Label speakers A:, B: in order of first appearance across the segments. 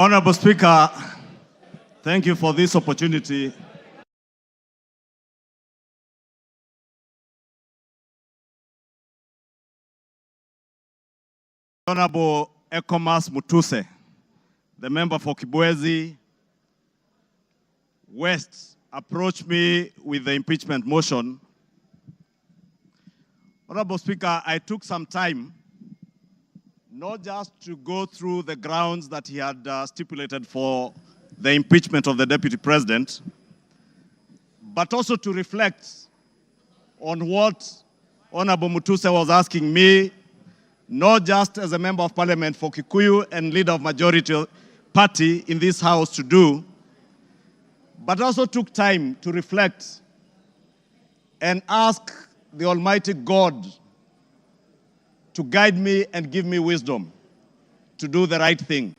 A: Honorable Speaker, thank you for this opportunity. Honorable Ekomas Mutuse, the member for Kibwezi West, approached me with the impeachment motion. Honorable Speaker, I took some time not just to go through the grounds that he had stipulated for the impeachment of the Deputy President, but also to reflect on what Honorable Mutuse was asking me, not just as a member of parliament for Kikuyu and leader of majority party in this house to do, but also took time to reflect and ask the Almighty God to guide me and give me wisdom to do the right thing.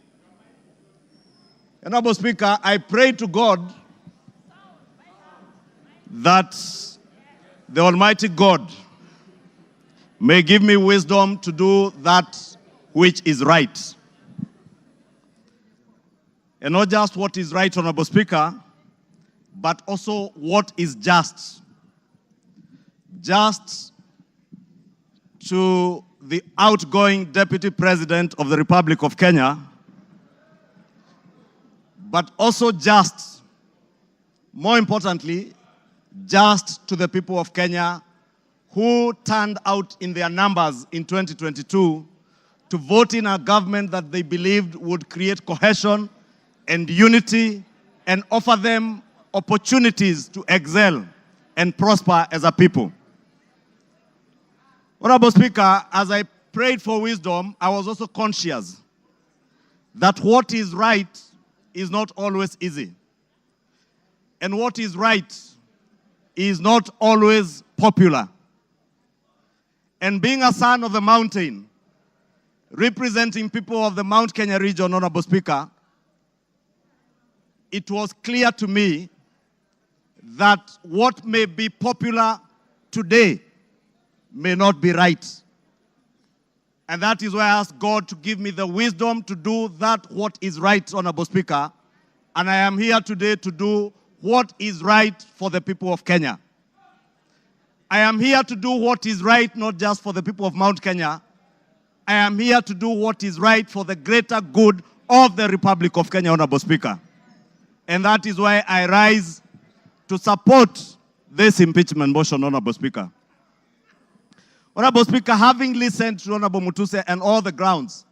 A: Honorable Speaker, I pray to God that the Almighty God may give me wisdom to do that which is right. And not just what is right, Honorable Speaker, but also what is just. Just to the outgoing Deputy President of the Republic of Kenya, but also just, more importantly, just to the people of Kenya who turned out in their numbers in 2022 to vote in a government that they believed would create cohesion and unity and offer them opportunities to excel and prosper as a people. Honorable Speaker, as I prayed for wisdom, I was also conscious that what is right is not always easy. And what is right is not always popular. And being a son of the mountain, representing people of the Mount Kenya region, Honorable Speaker, it was clear to me that what may be popular today may not be right. And that is why I asked God to give me the wisdom to do that what is right, Honorable Speaker. And I am here today to do what is right for the people of Kenya. I am here to do what is right, not just for the people of Mount Kenya. I am here to do what is right for the greater good of the Republic of Kenya, Honorable Speaker. And that is why I rise to support this impeachment motion, Honorable Speaker. Honorable Speaker, having listened to Honorable Mutuse and all the grounds,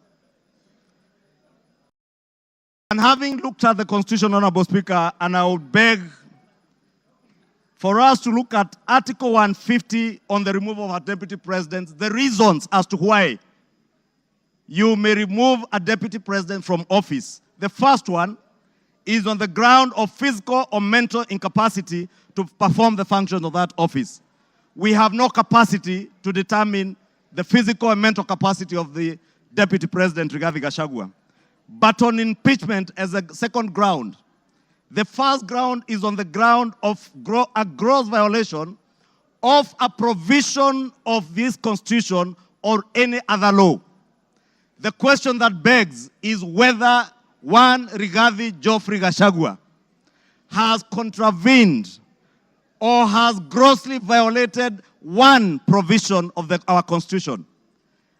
A: and having looked at the Constitution, Honorable Speaker, and I would beg for us to look at Article 150 on the removal of a Deputy President, the reasons as to why you may remove a Deputy President from office. The first one is on the ground of physical or mental incapacity to perform the functions of that office. We have no capacity to determine the physical and mental capacity of the Deputy President, Rigathi Gachagua. But on impeachment as a second ground, the first ground is on the ground of a gross violation of a provision of this Constitution or any other law. The question that begs is whether one Rigathi Geoffrey Gachagua has contravened or has grossly violated one provision of our Constitution.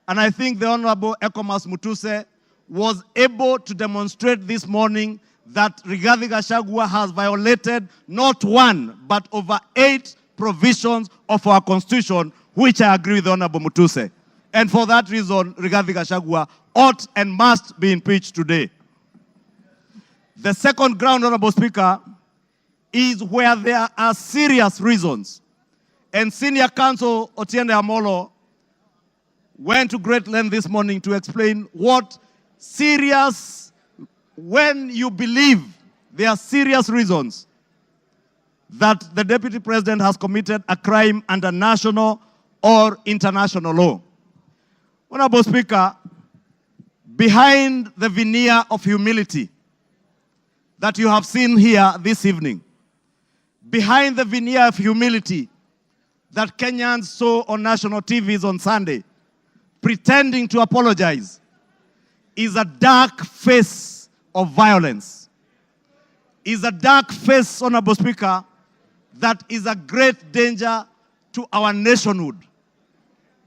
A: And I think the Honorable Ekomas Mutuse was able to demonstrate this morning that Rigathi Gachagua has violated not one, but over 8 provisions of our Constitution, which I agree with the Honorable Mutuse. And for that reason, Rigathi Gachagua ought and must be impeached today. The second ground, Honorable Speaker, is where there are serious reasons. And Senior Counsel Otiende Amolo went to great length this morning to explain what serious, when you believe there are serious reasons that the Deputy President has committed a crime under national or international law. Honorable Speaker, behind the veneer of humility that you have seen here this evening, behind the veneer of humility that Kenyans saw on national TVs on Sunday, pretending to apologize, is a dark face of violence is a dark face, Honorable Speaker, that is a great danger to our nationhood,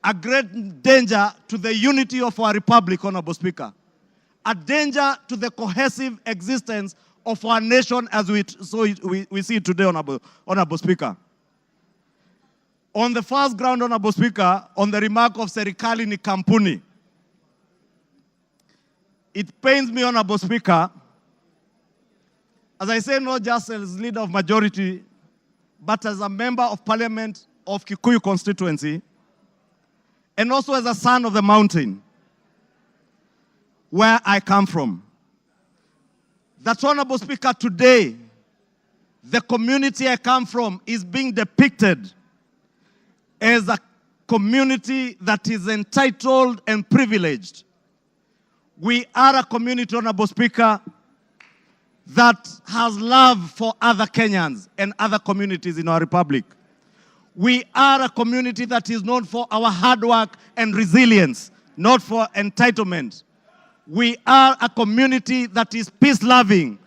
A: a great danger to the unity of our republic, Honorable Speaker, a danger to the cohesive existence of our nation as we see it today, Honorable Speaker. On the first ground, Honorable Speaker, on the remark of serikali ni kampuni, it pains me, Honorable Speaker, as I say, not just as leader of majority, but as a member of parliament of Kikuyu constituency, and also as a son of the mountain, where I come from. That, Honorable Speaker, today, the community I come from is being depicted as a community that is entitled and privileged. We are a community, Honorable Speaker, that has love for other Kenyans and other communities in our republic. We are a community that is known for our hard work and resilience, not for entitlement. We are a community that is peace-loving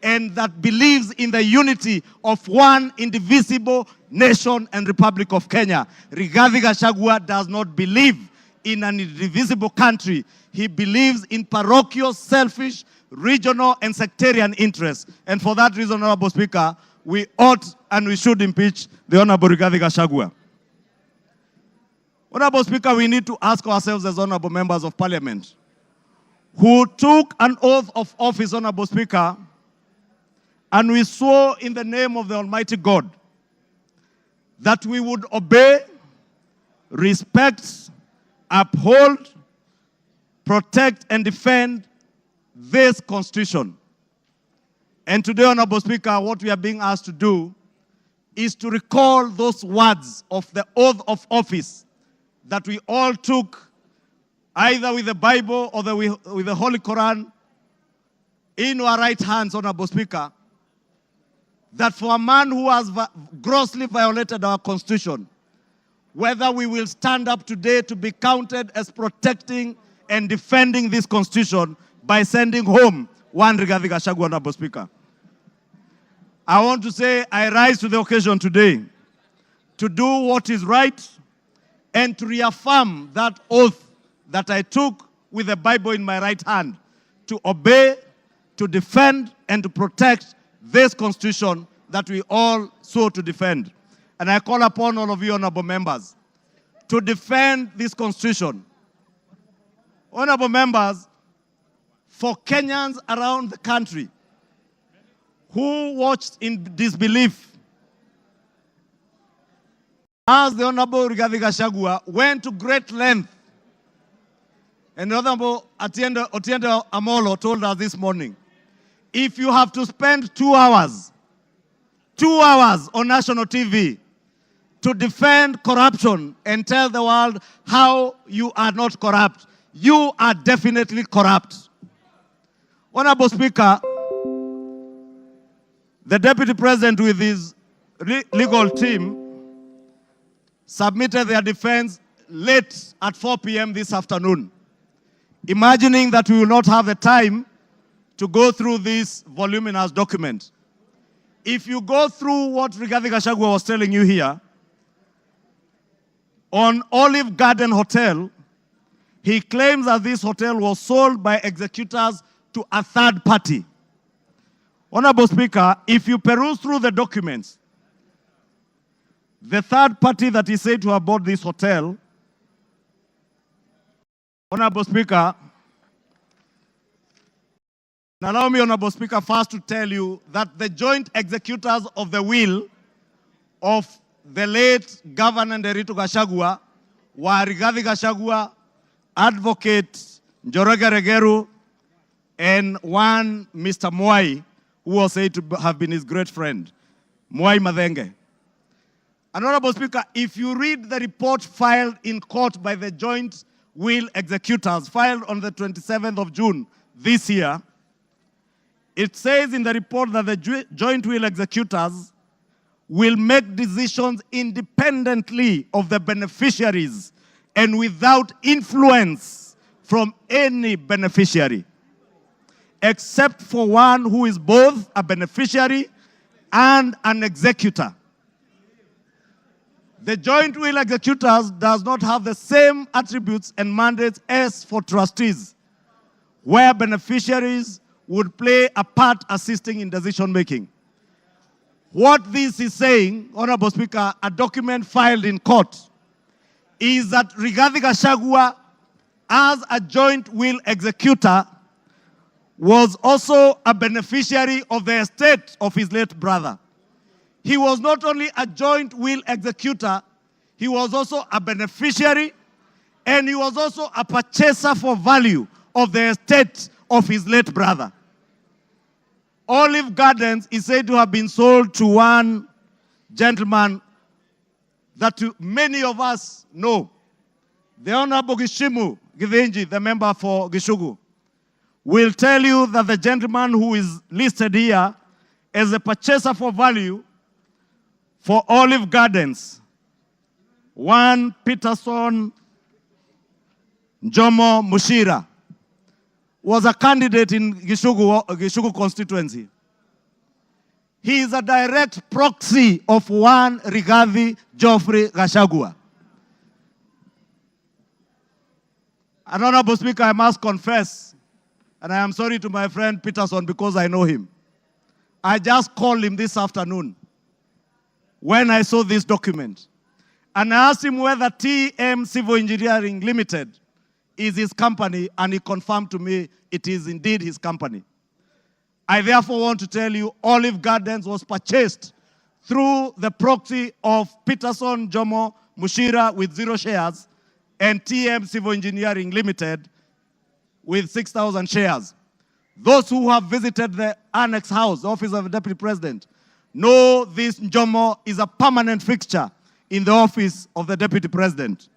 A: and that believes in the unity of one indivisible nation and Republic of Kenya. Rigathi Gachagua does not believe in an indivisible country. He believes in parochial, selfish, regional and sectarian interests. And for that reason, Honorable Speaker, we ought and we should impeach the Honorable Rigathi Gachagua. Honorable Speaker, we need to ask ourselves as Honorable Members of Parliament, who took an oath of office, Honorable Speaker, and we swore in the name of the Almighty God that we would obey, respect, uphold, protect, and defend this Constitution. And today, Honorable Speaker, what we are being asked to do is to recall those words of the oath of office that we all took either with the Bible or with the Holy Quran in our right hands, Honorable Speaker, that for a man who has grossly violated our Constitution, whether we will stand up today to be counted as protecting and defending this Constitution by sending home one Rigathi Gachagua, Honorable Speaker. I want to say I rise to the occasion today to do what is right and to reaffirm that oath that I took with the Bible in my right hand, to obey, to defend, and to protect this Constitution that we all swore to defend. And I call upon all of you, honorable members, to defend this Constitution. Honorable members, for Kenyans around the country who watched in disbelief as the Honorable Rigathi Gachagua went to great length, and the Honorable Otiende Amolo told us this morning, if you have to spend 2 hours on national TV to defend corruption and tell the world how you are not corrupt, you are definitely corrupt. Honorable Speaker, the Deputy President with his legal team submitted their defense late at 4 p.m. this afternoon, imagining that we will not have the time to go through this voluminous document. If you go through what Rigathi Gachagua was telling you here, on Olive Garden Hotel, he claims that this hotel was sold by executors to a third party. Honorable Speaker, if you peruse through the documents, the third party that is said to have bought this hotel, Honorable Speaker, allow me, Honorable Speaker, first to tell you that the joint executors of the will of the late Governor Nderitu Gachagua were Rigathi Gachagua, Advocate Njoroge Regeru, and one Mr. Mwai, who was said to have been his great friend, Mwai Madhenge. And Honorable Speaker, if you read the report filed in court by the joint will executors, filed on the 27th of June this year, it says in the report that the joint will executors will make decisions independently of the beneficiaries and without influence from any beneficiary. except for one who is both a beneficiary and an executor. The joint will executors does not have the same attributes and mandates as for trustees, where beneficiaries would play a part assisting in decision making. What this is saying, Honorable Speaker, a document filed in court, is that Rigathi Gachagua, as a joint will executor, was also a beneficiary of the estate of his late brother. He was not only a joint will executor, he was also a beneficiary, and he was also a purchaser for value of the estate of his late brother. Olive Gardens is said to have been sold to one gentleman that many of us know, the Honorable Gishimu Githinji, the member for Gishugu, will tell you that the gentleman who is listed here as a purchaser for value for Olive Gardens, one Peterson Jomo Mushira, was a candidate in Gishugu constituency. He is a direct proxy of one Rigathi Geoffrey Gachagua. And Honorable Speaker, I must confess, and I am sorry to my friend Peterson because I know him. I just called him this afternoon when I saw this document. And I asked him whether TM Civil Engineering Limited is his company, and he confirmed to me it is indeed his company. I therefore want to tell you Olive Gardens was purchased through the proxy of Peterson Jomo Mushira with 0 shares and TM Civil Engineering Limited with 6,000 shares. Those who have visited the Annex House, the office of the Deputy President, know this Jomo is a permanent fixture in the office of the Deputy President,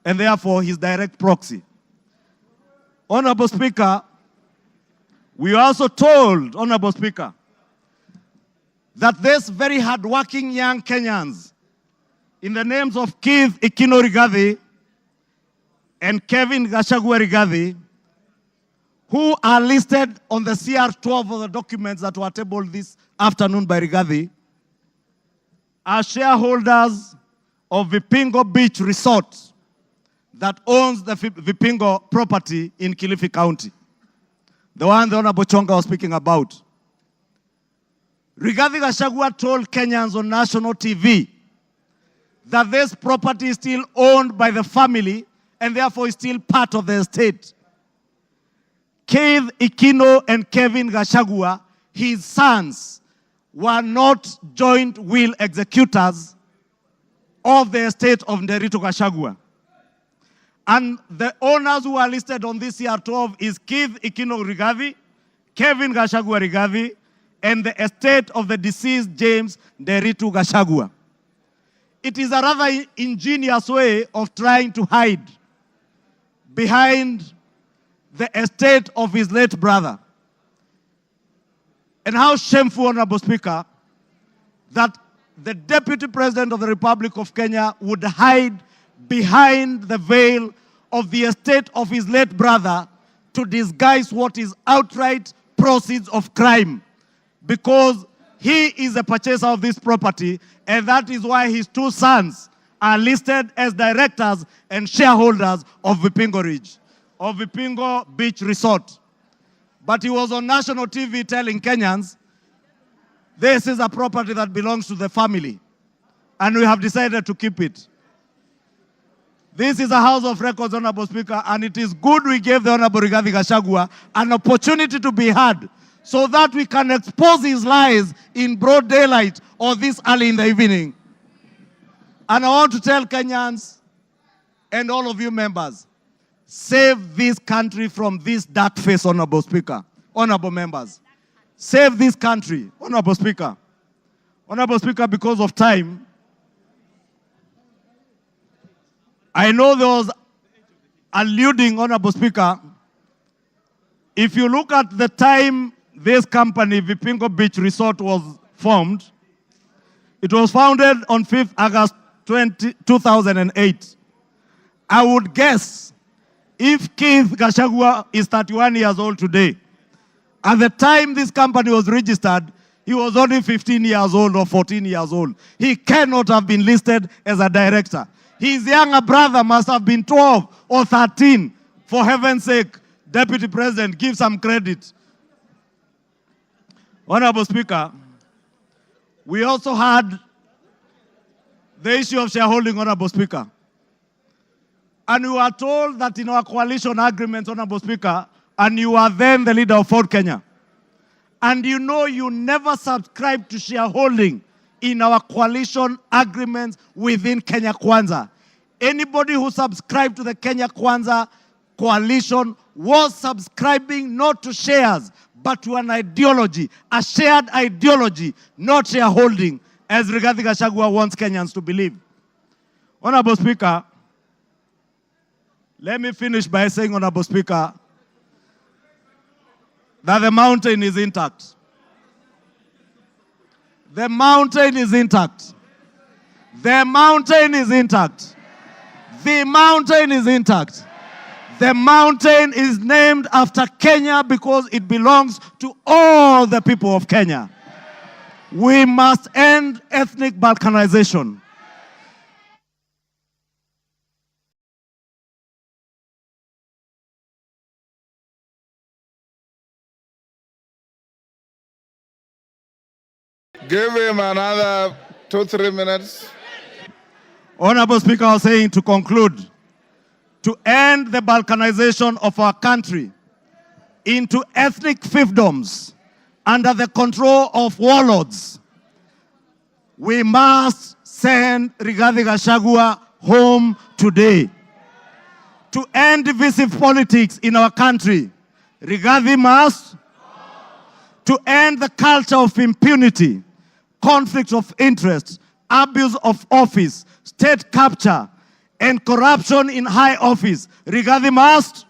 A: and therefore his direct proxy. Honorable Speaker, we are also told, Honorable Speaker, that these very hardworking young Kenyans, in the names of Keith Ikino Rigathi and Kevin Gachagua Rigathi, who are listed on the CR12 of the documents that were tabled this afternoon by Rigathi, are shareholders of Vipingo Beach Resort that owns the Vipingo property in Kilifi County, the one the Honorable Chonga was speaking about. Rigathi Gachagua told Kenyans on national TV that this property is still owned by the family and therefore is still part of the estate. Keith Ikino and Kevin Gachagua, his sons, were not joint will executors of the estate of Nderitu Gachagua. And the owners who are listed on this CR12 is Keith Ikino Rigathi, Kevin Gachagua Rigathi, and the estate of the deceased James Nderitu Gachagua. It is a rather ingenious way of trying to hide behind the estate of his late brother. And how shameful, Honorable Speaker, that the Deputy President of the Republic of Kenya would hide behind the veil of the estate of his late brother to disguise what is outright proceeds of crime, because he is a purchaser of this property, and that is why his 2 sons are listed as directors and shareholders of Vipingo Beach Resort. But he was on national TV telling Kenyans, this is a property that belongs to the family, and we have decided to keep it. This is a House of Records, Honorable Speaker, and it is good we gave the Honorable Rigathi Gachagua an opportunity to be heard so that we can expose his lies in broad daylight or this early in the evening. And I want to tell Kenyans and all of you members, save this country from this dark face, Honorable Speaker, honorable members. Save this country, Honorable Speaker. Honorable Speaker, because of time, I know there was alluding, Honorable Speaker, if you look at the time this company, Vipingo Beach Resort, was formed, it was founded on 5th August 2008. I would guess if Keith Gachagua is 31 years old today, At the time this company was registered, he was only 15 years old or 14 years old. He cannot have been listed as a director. His younger brother must have been 12 or 13. For heaven's sake, Deputy President, give some credit. Honorable Speaker, we also had the issue of shareholding, Honorable Speaker. And we were told that in our coalition agreement, Honorable Speaker, and you are then the leader of Ford Kenya, and you know you never subscribed to shareholding in our coalition agreements within Kenya Kwanza. Anybody who subscribed to the Kenya Kwanza coalition was subscribing not to shares, but to an ideology, a shared ideology, not shareholding, as Rigathi Gachagua wants Kenyans to believe. Honorable Speaker, let me finish by saying, Honorable Speaker, that the mountain is intact. The mountain is intact. The mountain is intact. The mountain is intact. The mountain is named after Kenya because it belongs to all the people of Kenya. We must end ethnic balkanization.
B: Give him another 2-3 minutes.
A: Honorable Speaker, I was saying to conclude, to end the balkanization of our country into ethnic fiefdoms under the control of warlords, we must send Rigathi Gachagua home today. To end divisive politics in our country, Rigathi must. To end the culture of impunity, conflict of interest, abuse of office, state capture, and corruption in high office, Rigathi must.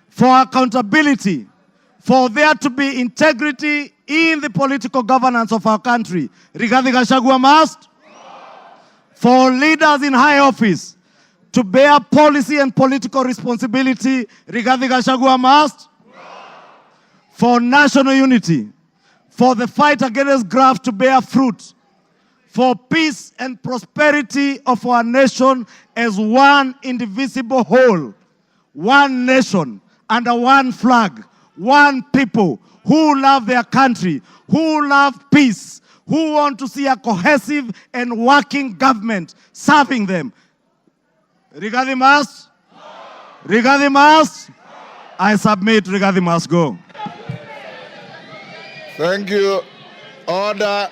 A: For accountability, for there to be integrity in the political governance of our country, Rigathi Gachagua must. For leaders in high office to bear policy and political responsibility, Rigathi Gachagua must. For national unity, for the fight against graft to bear fruit, for peace and prosperity of our nation as one indivisible whole, one nation under one flag, one people who love their country, who love peace, who want to see a cohesive and working government serving them. Rigathi must. Rigathi must. I submit, Rigathi must go.
B: Thank you. Order.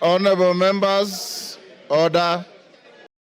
B: Honorable members, order.